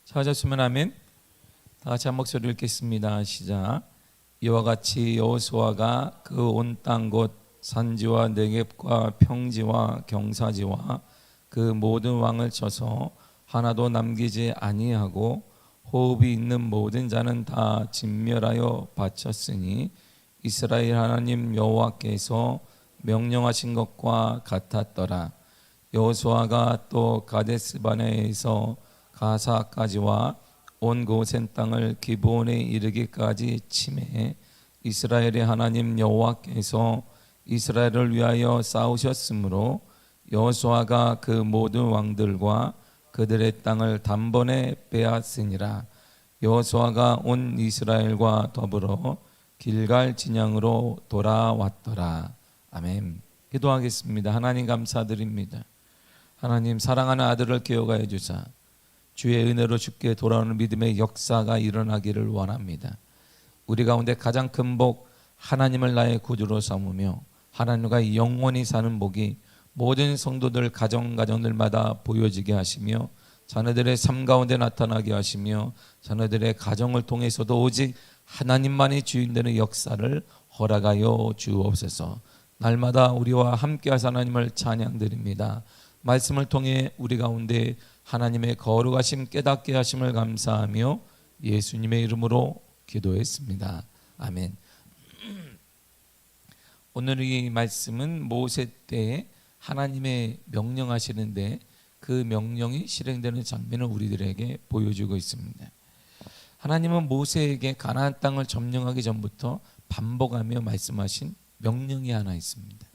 찾았으면 아멘. 다 같이 한 목소리 읽겠습니다. 시작. 이와 같이 여호수아가 그 온 땅 곧 산지와 네겝과 평지와 경사지와 그 모든 왕을 쳐서 하나도 남기지 아니하고 호흡이 있는 모든 자는 다 진멸하여 바쳤으니 이스라엘 하나님 여호와께서 명령하신 것과 같았더라. 여호수아가 또 가데스바네에서 가사까지와 온 고센 땅을 기브온에 이르기까지 치매 이스라엘의 하나님 여호와께서 이스라엘을 위하여 싸우셨으므로 여호수아가 그 모든 왕들과 그들의 땅을 단번에 빼앗으니라. 여호수아가 온 이스라엘과 더불어 길갈 진영으로 돌아왔더라. 아멘. 기도하겠습니다. 하나님 감사드립니다. 하나님 사랑하는 아들을 기억하여 주사 주의 은혜로 주께 돌아오는 믿음의 역사가 일어나기를 원합니다. 우리 가운데 가장 큰 복 하나님을 나의 구주로 삼으며 하나님과 영원히 사는 복이 모든 성도들 가정들마다 보여지게 하시며 자녀들의 삶 가운데 나타나게 하시며 자녀들의 가정을 통해서도 오직 하나님만이 주인되는 역사를 허락하여 주옵소서. 날마다 우리와 함께 하사 하나님을 찬양드립니다. 말씀을 통해 우리 가운데 하나님의 거룩하심 깨닫게 하심을 감사하며 예수님의 이름으로 기도했습니다. 아멘. 오늘 이 말씀은 모세 때에 하나님의 명령하시는데 그 명령이 실행되는 장면을 우리들에게 보여주고 있습니다. 하나님은 모세에게 가나안 땅을 점령하기 전부터 반복하며 말씀하신 명령이 하나 있습니다.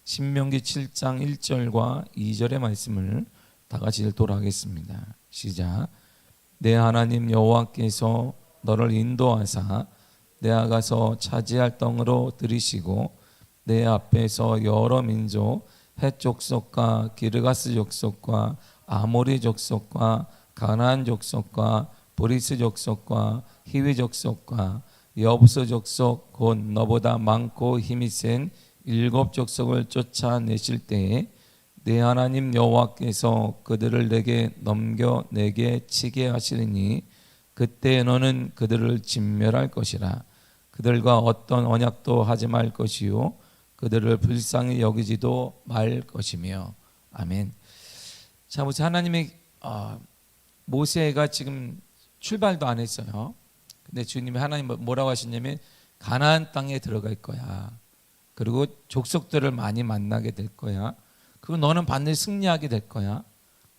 신명기 7장 1절과 2절의 말씀을 다 같이 읽도록 하겠습니다. 시작. 내 하나님 여호와께서 너를 인도하사 내가 가서 차지할 땅으로 들이시고 내 앞에서 여러 민족 헷 족속과 기르가스 족속과 아모리 족속과 가나안 족속과 브리스 족속과 히위 족속과 여부스 족속 곧 너보다 많고 힘이 센 7 족속을 쫓아내실 때에 내 하나님 여호와께서 그들을 내게 넘겨 내게 치게 하시리니 그때 너는 그들을 진멸할 것이라. 그들과 어떤 언약도 하지 말 것이요 그들을 불쌍히 여기지도 말 것이며. 아멘. 자, 보세요. 하나님의 모세가 지금 출발도 안 했어요. 근데 주님이 하나님 뭐라고 하셨냐면 가나안 땅에 들어갈 거야. 그리고 족속들을 많이 만나게 될 거야. 그리고 너는 반드시 승리하게 될 거야.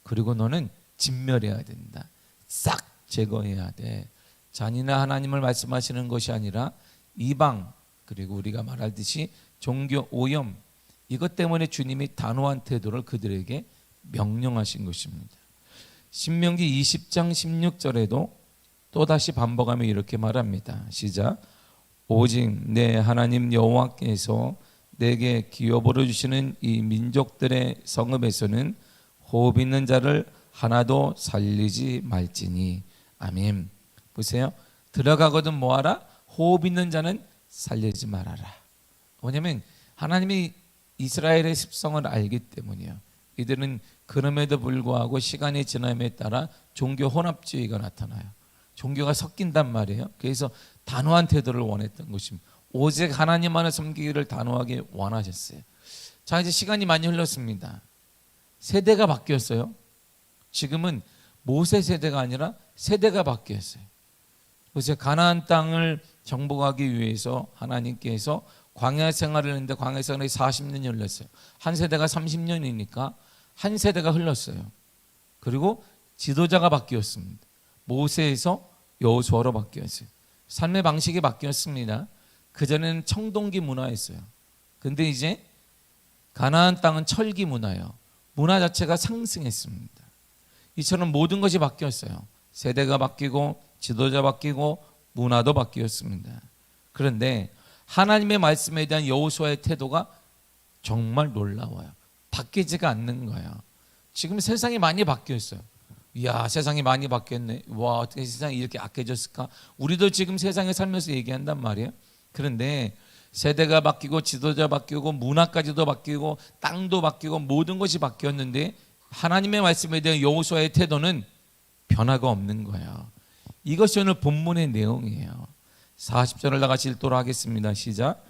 그리고 너는 진멸해야 된다. 싹 제거해야 돼. 잔인한 하나님을 말씀하시는 것이 아니라 이방, 그리고 우리가 말하듯이 종교 오염, 이것 때문에 주님이 단호한 태도를 그들에게 명령하신 것입니다. 신명기 20장 16절에도 또다시 반복하며 이렇게 말합니다. 시작. 오직 내 하나님 여호와께서 내게 기업으로 주시는 이 민족들의 성읍에서는 호흡 있는 자를 하나도 살리지 말지니. 아멘. 보세요. 들어가거든 뭐하라? 호흡 있는 자는 살리지 말아라. 왜냐하면 하나님이 이스라엘의 습성을 알기 때문이에요. 이들은 그럼에도 불구하고 시간이 지남에 따라 종교 혼합주의가 나타나요. 종교가 섞인단 말이에요. 그래서 단호한 태도를 원했던 것입니다. 오직 하나님만을 섬기기를 단호하게 원하셨어요. 자, 이제 시간이 많이 흘렀습니다. 세대가 바뀌었어요. 지금은 모세 세대가 아니라 세대가 바뀌었어요. 그래서 가나안 땅을 정복하기 위해서 하나님께서 광야 생활을 했는데 광야 생활이 40년이 흘렀어요. 한 세대가 30년이니까 한 세대가 흘렀어요. 그리고 지도자가 바뀌었습니다. 모세에서 여호수아로 바뀌었어요. 삶의 방식이 바뀌었습니다. 그전에는 청동기 문화였어요. 근데 이제 가나안 땅은 철기 문화예요. 문화 자체가 상승했습니다. 이처럼 모든 것이 바뀌었어요. 세대가 바뀌고 지도자 바뀌고 문화도 바뀌었습니다. 그런데 하나님의 말씀에 대한 여호수아의 태도가 정말 놀라워요. 바뀌지가 않는 거예요. 지금 세상이 많이 바뀌었어요. 이야, 세상이 많이 바뀌었네. 와, 어떻게 세상이 이렇게 악해졌을까? 우리도 지금 세상에 살면서 얘기한단 말이에요. 그런데 세대가 바뀌고 지도자 바뀌고 문화까지도 바뀌고 땅도 바뀌고 모든 것이 바뀌었는데 하나님의 말씀에 대한 여호수아의 태도는 변화가 없는 거예요. 이것이 오늘 본문의 내용이에요. 40절을 다같이 읽도록 하겠습니다. 시작.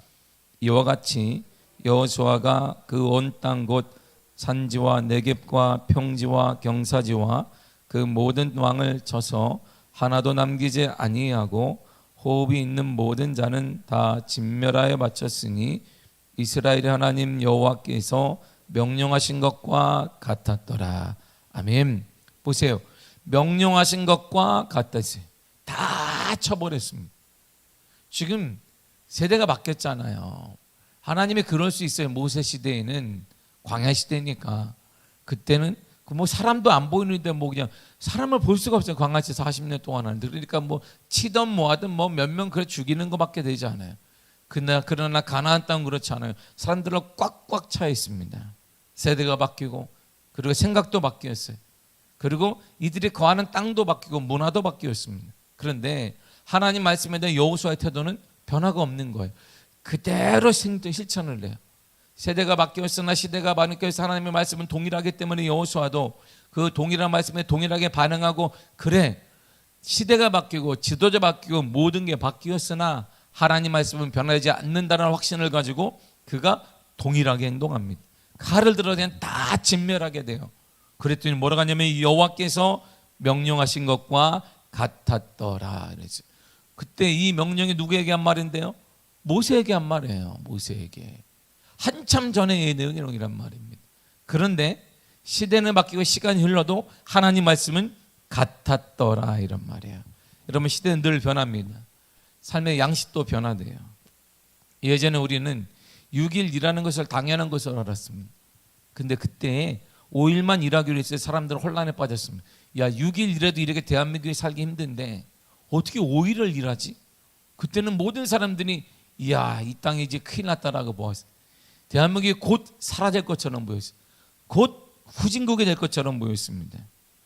이와 같이 여호수아가 그 온 땅 곧 산지와 네겝과 평지와 경사지와 그 모든 왕을 쳐서 하나도 남기지 아니하고 호흡이 있는 모든 자는 다 진멸하여 바쳤으니 이스라엘의 하나님 여호와께서 명령하신 것과 같았더라. 아멘. 보세요. 명령하신 것과 같았어요. 다 쳐버렸습니다. 지금 세대가 바뀌었잖아요. 하나님이 그럴 수 있어요. 모세 시대에는 광야 시대니까 그때는 뭐 사람도 안 보이는데 뭐 그냥 사람을 볼 수가 없어요. 광야시 40년 동안 하는데 그러니까 뭐 치든 뭐 하든 뭐 몇 명 그래 죽이는 것밖에 되지 않아요. 그러나 가나안 땅은 그렇지 않아요. 사람들로 꽉꽉 차 있습니다. 세대가 바뀌고 그리고 생각도 바뀌었어요. 그리고 이들이 거하는 땅도 바뀌고 문화도 바뀌었습니다. 그런데 하나님 말씀에 대한 여호수아의 태도는 변화가 없는 거예요. 그대로 실천을 해요. 세대가 바뀌었으나 시대가 바뀌어서 하나님의 말씀은 동일하기 때문에 여호수아도 그 동일한 말씀에 동일하게 반응하고 그래 시대가 바뀌고 지도자 바뀌고 모든 게 바뀌었으나 하나님 말씀은 변하지 않는다는 확신을 가지고 그가 동일하게 행동합니다. 칼을 들어 그냥 다 진멸하게 돼요. 그랬더니 뭐라고 하냐면 여호와께서 명령하신 것과 같았더라. 그래서 그때 이 명령이 누구에게 한 말인데요? 모세에게 한 말이에요. 모세에게. 한참 전의 내용이란 말입니다. 그런데 시대는 바뀌고 시간이 흘러도 하나님 말씀은 같았더라 이런 말이에요. 여러분 시대는 늘 변합니다. 삶의 양식도 변화돼요. 예전에 우리는 6일 일하는 것을 당연한 것을 알았습니다. 근데 그때 5일만 일하기로 했어요. 사람들은 혼란에 빠졌습니다. 야 6일 일해도 이렇게 대한민국에 살기 힘든데 어떻게 5일을 일하지? 그때는 모든 사람들이 이야 이 땅이 이제 큰일 났다라고 보았어요. 대한민국이 곧 사라질 것처럼 보였어요. 곧 후진국이 될 것처럼 보였습니다.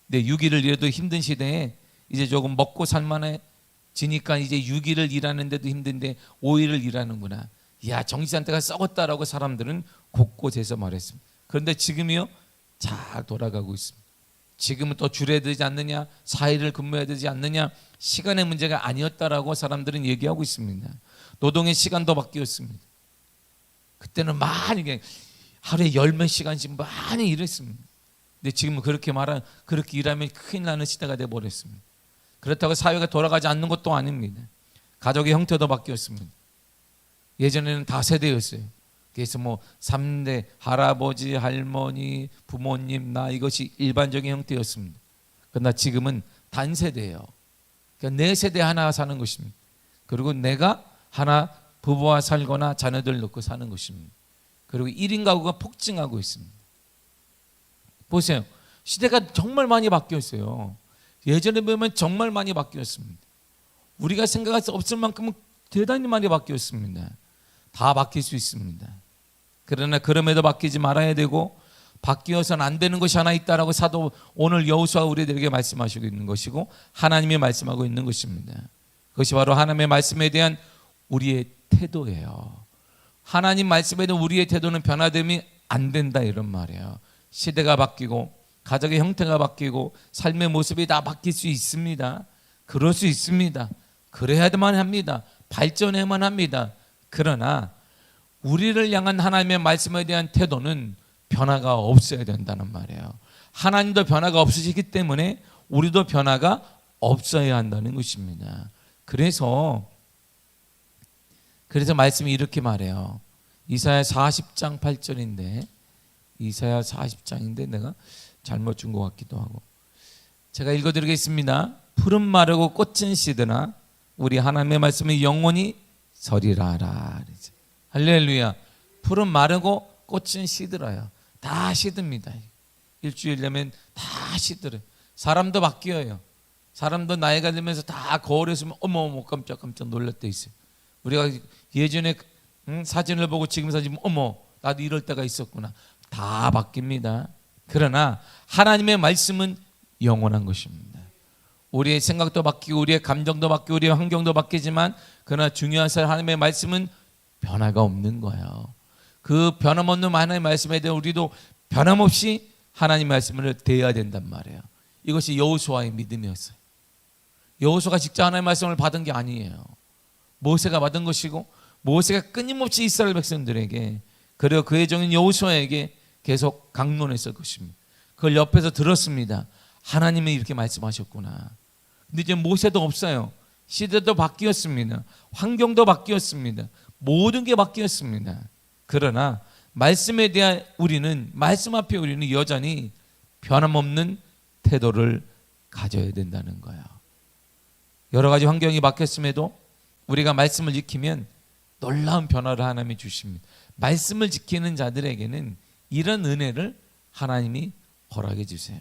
근데 6일을 일해도 힘든 시대에 이제 조금 먹고 살만해지니까 이제 6일을 일하는데도 힘든데 5일을 일하는구나. 이야 정치산태가 썩었다라고 사람들은 곳곳에서 말했습니다. 그런데 지금이요 잘 돌아가고 있습니다. 지금은 또 줄여야 되지 않느냐 4일을 근무해야 되지 않느냐 시간의 문제가 아니었다라고 사람들은 얘기하고 있습니다. 노동의 시간도 바뀌었습니다. 그때는 많이 하루에 열 몇 시간씩 많이 일했습니다. 근데 지금은 그렇게 일하면 큰일 나는 시대가 되어버렸습니다. 그렇다고 사회가 돌아가지 않는 것도 아닙니다. 가족의 형태도 바뀌었습니다. 예전에는 다세대였어요. 그래서 뭐 3대 할아버지, 할머니, 부모님, 나 이것이 일반적인 형태였습니다. 그러나 지금은 단세대예요. 그러니까 내 세대 하나 사는 것입니다. 그리고 내가 하나 부부와 살거나 자녀들 놓고 사는 것입니다. 그리고 1인 가구가 폭증하고 있습니다. 보세요. 시대가 정말 많이 바뀌었어요. 예전에 보면 정말 많이 바뀌었습니다. 우리가 생각할 수 없을 만큼은 대단히 많이 바뀌었습니다. 다 바뀔 수 있습니다. 그러나 그럼에도 바뀌지 말아야 되고 바뀌어서는 안 되는 것이 하나 있다라고 사도 오늘 여호수아 우리들에게 말씀하시고 있는 것이고 하나님이 말씀하고 있는 것입니다. 그것이 바로 하나님의 말씀에 대한 우리의 태도예요. 하나님 말씀에 대한 우리의 태도는 변화되면 안 된다 이런 말이에요. 시대가 바뀌고 가족의 형태가 바뀌고 삶의 모습이 다 바뀔 수 있습니다. 그럴 수 있습니다. 그래야만 합니다. 발전해야만 합니다. 그러나 우리를 향한 하나님의 말씀에 대한 태도는 변화가 없어야 된다는 말이에요. 하나님도 변화가 없으시기 때문에 우리도 변화가 없어야 한다는 것입니다. 그래서 말씀이 이렇게 말해요. 이사야 40장 8절인데 이사야 40장인데 내가 잘못 준 것 같기도 하고 제가 읽어드리겠습니다. 푸른 마르고 꽃은 시드나 우리 하나님의 말씀이 영원히 서리라라. 할렐루야. 푸른 마르고 꽃은 시들어요. 다 시듭니다. 일주일 되면 다 시들어요. 사람도 바뀌어요. 사람도 나이가 들면서 다 거울에 서면 어머 깜짝 놀랄 때 있어요. 우리가 예전에 사진을 보고 지금 사진 어머 나도 이럴 때가 있었구나. 다 바뀝니다. 그러나 하나님의 말씀은 영원한 것입니다. 우리의 생각도 바뀌고 우리의 감정도 바뀌고 우리의 환경도 바뀌지만 그러나 중요한 사실 하나님의 말씀은 변화가 없는 거예요. 그 변함없는 하나님의 말씀에 대해 우리도 변함없이 하나님의 말씀을 대해야 된단 말이에요. 이것이 여호수아의 믿음이었어요. 여호수아가 직접 하나님의 말씀을 받은 게 아니에요. 모세가 받은 것이고 모세가 끊임없이 이스라엘 백성들에게 그리고 그의 종인 여호수아에게 계속 강론했을 것입니다. 그걸 옆에서 들었습니다. 하나님이 이렇게 말씀하셨구나. 근데 이제 모세도 없어요. 시대도 바뀌었습니다. 환경도 바뀌었습니다. 모든 게 바뀌었습니다. 그러나 말씀에 대한 우리는, 말씀 앞에 우리는 여전히 변함없는 태도를 가져야 된다는 거예요. 여러 가지 환경이 바뀌었음에도 우리가 말씀을 지키면 놀라운 변화를 하나님이 주십니다. 말씀을 지키는 자들에게는 이런 은혜를 하나님이 허락해 주세요.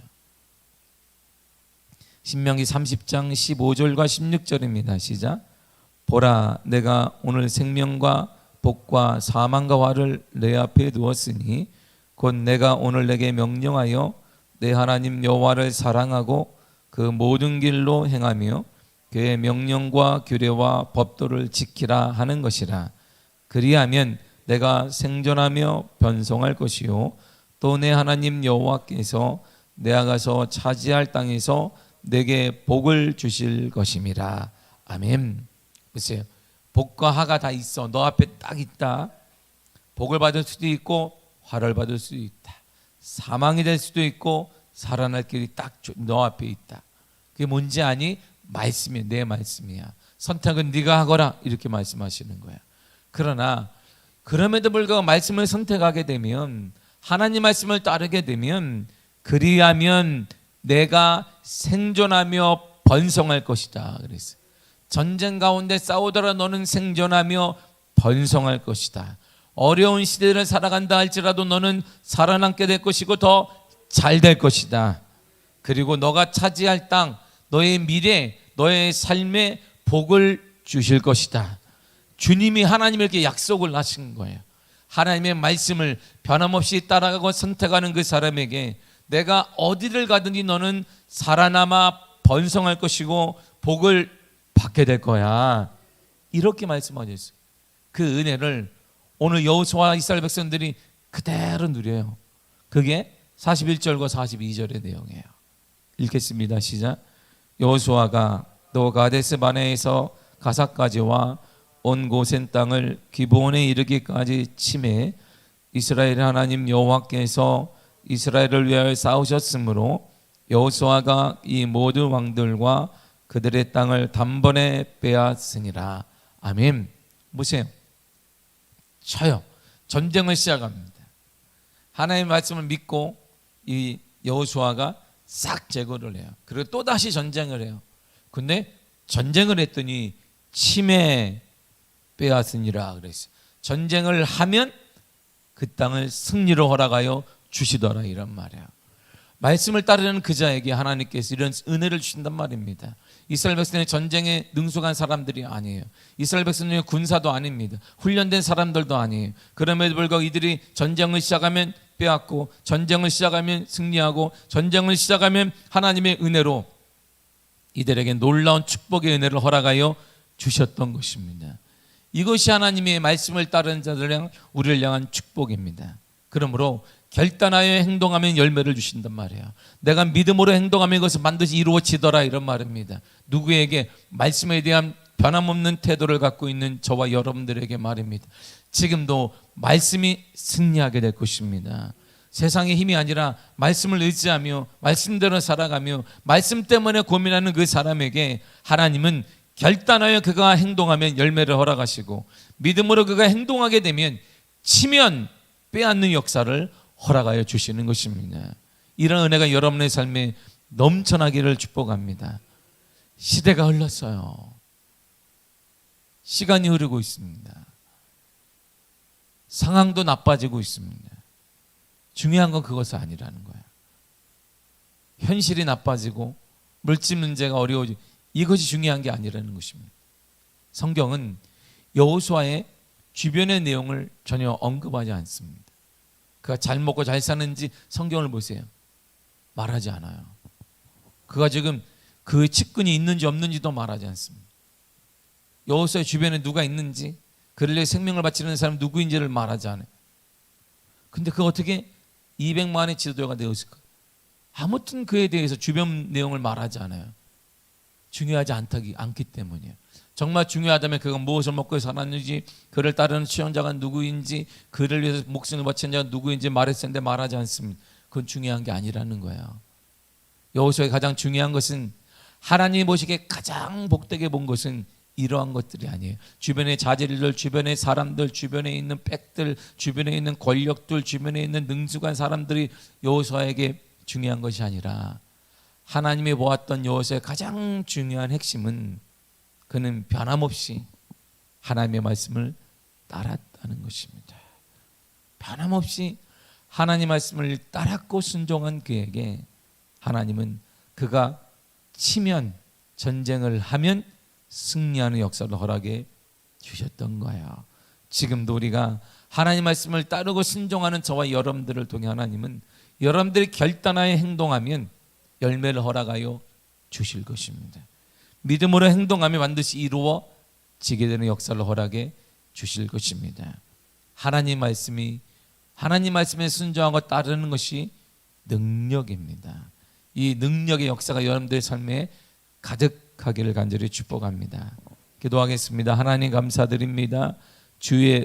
신명기 30장 15절과 16절입니다. 시작. 보라, 내가 오늘 생명과 복과 사망과 화를 내 앞에 두었으니 곧 내가 오늘 내게 명령하여 내 하나님 여호와를 사랑하고 그 모든 길로 행하며 그의 명령과 규례와 법도를 지키라 하는 것이라. 그리하면 내가 생존하며 번성할 것이요 또 내 하나님 여호와께서 내가 가서 차지할 땅에서 내게 복을 주실 것임이라. 아멘. 보세요. 복과 화가 다 있어. 너 앞에 딱 있다. 복을 받을 수도 있고 화를 받을 수도 있다. 사망이 될 수도 있고 살아날 길이 딱 너 앞에 있다. 그게 뭔지 아니? 말씀이야. 내 말씀이야. 선택은 네가 하거라. 이렇게 말씀하시는 거야. 그러나 그럼에도 불구하고 말씀을 선택하게 되면, 하나님 말씀을 따르게 되면, 그리하면 내가 생존하며 번성할 것이다 그랬어요. 전쟁 가운데 싸우더라 너는 생존하며 번성할 것이다. 어려운 시대를 살아간다 할지라도 너는 살아남게 될 것이고 더 잘 될 것이다. 그리고 너가 차지할 땅, 너의 미래, 너의 삶에 복을 주실 것이다. 주님이, 하나님이 이렇게 약속을 하신 거예요. 하나님의 말씀을 변함없이 따라가고 선택하는 그 사람에게 내가 어디를 가든지 너는 살아남아 번성할 것이고 복을 받게 될 거야. 이렇게 말씀하셨어요. 그 은혜를 오늘 여호수아와 이스라엘 백성들이 그대로 누려요. 그게 41절과 42절의 내용이에요. 읽겠습니다. 시작. 여호수아가 또 가데스 바네에서 가사까지와 온 고센 땅을 기브온에 이르기까지 치매 이스라엘 하나님 여호와께서 이스라엘을 위하여 싸우셨으므로 여호수아가 이 모든 왕들과 그들의 땅을 단번에 빼앗으니라. 아멘. 보세요. 쳐요. 전쟁을 시작합니다. 하나님의 말씀을 믿고 이 여호수아가 싹 제거를 해요. 그리고 또 다시 전쟁을 해요. 근데 전쟁을 했더니 침에 빼앗으니라 그랬어요. 전쟁을 하면 그 땅을 승리로 허락하여 주시더라 이런 말이에요. 말씀을 따르는 그 자에게 하나님께서 이런 은혜를 주신단 말입니다. 이스라엘 백성은 전쟁에 능숙한 사람들이 아니에요. 이스라엘 백성은 군사도 아닙니다. 훈련된 사람들도 아니에요. 그럼에도 불구하고 이들이 전쟁을 시작하면 빼앗고, 전쟁을 시작하면 승리하고, 전쟁을 시작하면 하나님의 은혜로 이들에게 놀라운 축복의 은혜를 허락하여 주셨던 것입니다. 이것이 하나님의 말씀을 따르는 자들을 우리를 향한 축복입니다. 그러므로 결단하여 행동하면 열매를 주신단 말이에요. 내가 믿음으로 행동하면 이것은 반드시 이루어지더라 이런 말입니다. 누구에게? 말씀에 대한 변함없는 태도를 갖고 있는 저와 여러분들에게 말입니다. 지금도 말씀이 승리하게 될 것입니다. 세상의 힘이 아니라 말씀을 의지하며 말씀대로 살아가며 말씀 때문에 고민하는 그 사람에게 하나님은 결단하여 그가 행동하면 열매를 허락하시고, 믿음으로 그가 행동하게 되면 치면 빼앗는 역사를 허락하여 주시는 것입니다. 이런 은혜가 여러분의 삶에 넘쳐나기를 축복합니다. 시대가 흘렀어요. 시간이 흐르고 있습니다. 상황도 나빠지고 있습니다. 중요한 건 그것이 아니라는 거예요. 현실이 나빠지고 물질 문제가 어려워지고 이것이 중요한 게 아니라는 것입니다. 성경은 여호수아의 주변의 내용을 전혀 언급하지 않습니다. 그가 잘 먹고 잘 사는지 성경을 보세요. 말하지 않아요. 그가 지금 그 측근이 있는지 없는지도 말하지 않습니다. 여호수아의 주변에 누가 있는지, 그를 위해 생명을 바치는 사람 누구인지를 말하지 않아요. 근데 그 어떻게 200만의 지도자가 되었을까? 아무튼 그에 대해서 주변 내용을 말하지 않아요. 중요하지 않기 때문이에요. 정말 중요하다면 그가 무엇을 먹고 살았는지, 그를 따르는 취형자가 누구인지, 그를 위해서 목숨을 바친 자가 누구인지 말했을 텐데 말하지 않습니다. 그건 중요한 게 아니라는 거예요. 여호수아의 가장 중요한 것은, 하나님이 보시기에 가장 복되게 본 것은 이러한 것들이 아니에요. 주변의 자질들, 주변의 사람들, 주변에 있는 빽들, 주변에 있는 권력들, 주변에 있는 능숙한 사람들이 여호수아에게 중요한 것이 아니라, 하나님이 보았던 여호수아의 가장 중요한 핵심은 그는 변함없이 하나님의 말씀을 따랐다는 것입니다. 변함없이 하나님의 말씀을 따랐고 순종한 그에게 하나님은 그가 치면, 전쟁을 하면 승리하는 역사를 허락해 주셨던 거예요. 지금도 우리가 하나님 말씀을 따르고 순종하는 저와 여러분들을 통해 하나님은 여러분들이 결단하여 행동하면 열매를 허락하여 주실 것입니다. 믿음으로 행동하면 반드시 이루어지게 되는 역사를 허락해 주실 것입니다. 하나님 말씀에 순종하고 따르는 것이 능력입니다. 이 능력의 역사가 여러분들의 삶에 가득하기를 간절히 축복합니다. 기도하겠습니다. 하나님 감사드립니다. 주의